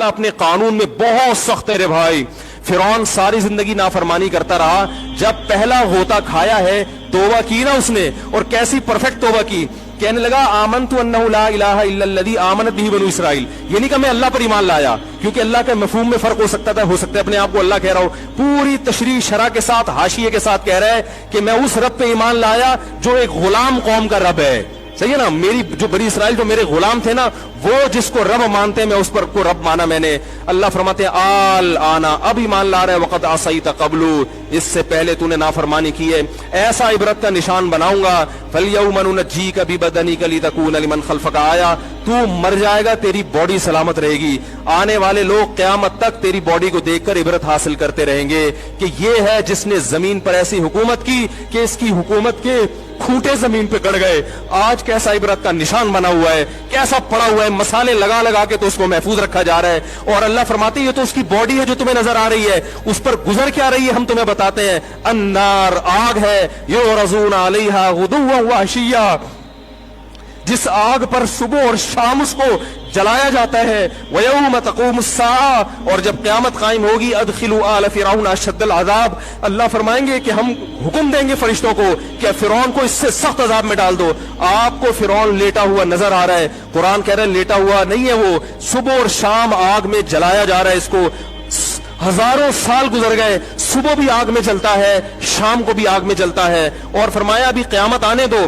ताला अपने कानून में बहुत सख्त है रे भाई। फिरौन सारी जिंदगी नाफरमानी करता रहा, जब पहला होता खाया है तौबा की ना उसने, और कैसी परफेक्ट तौबा की, कहने लगा आमनतु अन्नहु ला इलाहा इल्लल्लज़ी आमनत बिही बनु इसराइल। ये नहीं कि मैं अल्लाह पर ईमान लाया, क्योंकि अल्लाह के मफहूम में फर्क हो सकता है अपने आप को अल्लाह कह रहा हो, पूरी तशरीह शरह के साथ हाशिये के साथ कह रहा है कि मैं उस रब पे ईमान लाया जो एक गुलाम कौम का रब है। सही है ना, मेरी जो बनी इसराइल जो मेरे गुलाम थे ना, वो जिसको रब मानते हैं मैं उस पर को रब माना मैंने। अल्लाह फरमाते हैं आल आना, अब ईमान ला रहे वक़द असैत क़ब्लु, इससे पहले तूने नाफरमानी की है, ऐसा इबरत का निशान बनाऊंगा। फलयौम नुनज्जीका बिबदनिका लितकूना लिमन खल्फका आया, तू मर जाएगा तेरी बॉडी सलामत रहेगी, आने वाले लोग क़यामत तक तेरी बॉडी को देखकर इबरत हासिल करते रहेंगे कि ये है जिसने जमीन पर ऐसी हुकूमत की कि इसकी हुकूमत के खूंटे जमीन पे गड़ गए। आज कैसा इबरत का निशान बना हुआ है, कैसा पड़ा हुआ है, मसाले लगा लगा के तो उसको महफूज रखा जा रहा है। और अल्लाह फरमाते हैं ये तो उसकी बॉडी है जो तुम्हें नजर आ रही है, उस पर गुजर क्या रही है हम तुम्हें बताते हैं। अन्नार, आग है, युरज़ून अलैहा गुदुव्वन व अशिय्या, जिस आग पर सुबह और शाम उसको जलाया जाता है। वयौम तक़ूमुस्साआ, और जब क़यामत कायम होगी, अदखिलू आल फिरौन अशद्दल अज़ाब, अल्लाह फरमाएंगे कि हम हुक्म देंगे फरिश्तों को कि फिरौन को इससे सख्त अजाब में डाल दो। आपको फिरौन लेटा हुआ नजर आ रहा है, कुरान कह रहा है लेटा हुआ नहीं है, वो सुबह और शाम आग में जलाया जा रहा है। इसको हजारों साल गुजर गए, सुबह भी आग में जलता है, शाम को भी आग में जलता है। और फरमाया अभी क़यामत आने दो,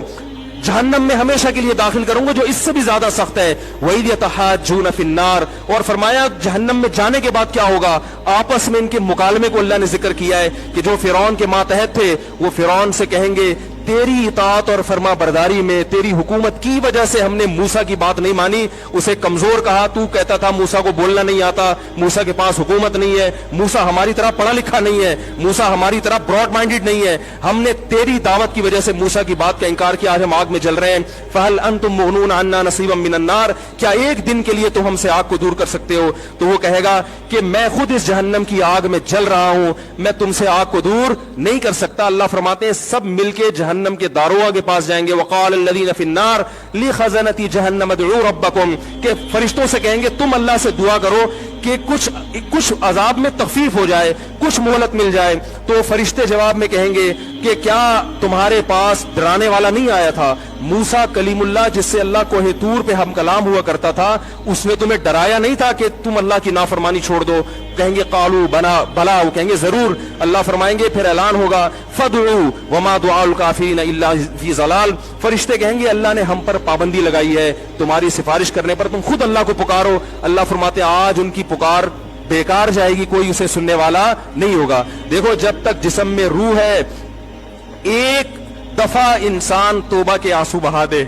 जहन्नम में हमेशा के लिए दाखिल करूंगा जो इससे भी ज्यादा सख्त है। वही यतहाज्जून फिन्नार, और फरमाया जहन्नम में जाने के बाद क्या होगा, आपस में इनके मुकालमे को अल्लाह ने जिक्र किया है कि जो फिरौन के मातहत थे वो फिरौन से कहेंगे तेरी इताअत और फरमा बरदारी में, तेरी हुकूमत की वजह से हमने मूसा की बात नहीं मानी, उसे कमजोर कहा। तू कहता था मूसा को बोलना नहीं आता, मूसा के पास हुकूमत नहीं है, मूसा हमारी तरह पढ़ा लिखा नहीं है, मूसा हमारी तरह ब्रॉड माइंडेड नहीं है, हमने तेरी दावत की वजह से मूसा की बात का इंकार किया, आज हम आग में जल रहे हैं। फहल अंतुम मुगनून अन्ना नसीबम मिनन नार, क्या एक दिन के लिए तुम हमसे आग को दूर कर सकते हो? तो वो कहेगा कि मैं खुद इस जहन्नम की आग में जल रहा हूं, मैं तुमसे आग को दूर नहीं कर सकता। अल्लाह फरमाते हैं सब मिलके जहन्नम के दारोगा के पास जाएंगे। वक़ाल अल्लज़ीना फ़िन्नार लिख़ज़नती जहन्नम उदऊ रब्बकुम, के फरिश्तों से कहेंगे तुम अल्लाह से दुआ करो कि कुछ अजाब में तखफीफ हो जाए, कुछ मोहलत मिल जाए। तो फरिश्ते जवाब में कहेंगे कि क्या तुम्हारे पास डराने वाला नहीं आया था? मूसा कलीमुल्लाह जिससे अल्लाह कोहे तूर पे हम कलाम हुआ करता था, उसने तुम्हें डराया नहीं था कि तुम अल्लाह की नाफरमानी छोड़ दो? कहेंगे कालू बला, वो कहेंगे जरूर। अल्लाह फरमाएंगे फिर ऐलान होगा फदउ वमा दुआउल काफिरीन इल्ला फी ज़लाल, फरिश्ते कहेंगे अल्लाह ने हम पर पाबंदी लगाई है तुम्हारी सिफारिश करने पर, तुम खुद अल्लाह को पुकारो। अल्लाह फरमाते आज उनकी पुकार बेकार जाएगी, कोई उसे सुनने वाला नहीं होगा। देखो जब तक जिस्म में रूह है, एक दफा इंसान तौबा के आंसू बहा दे,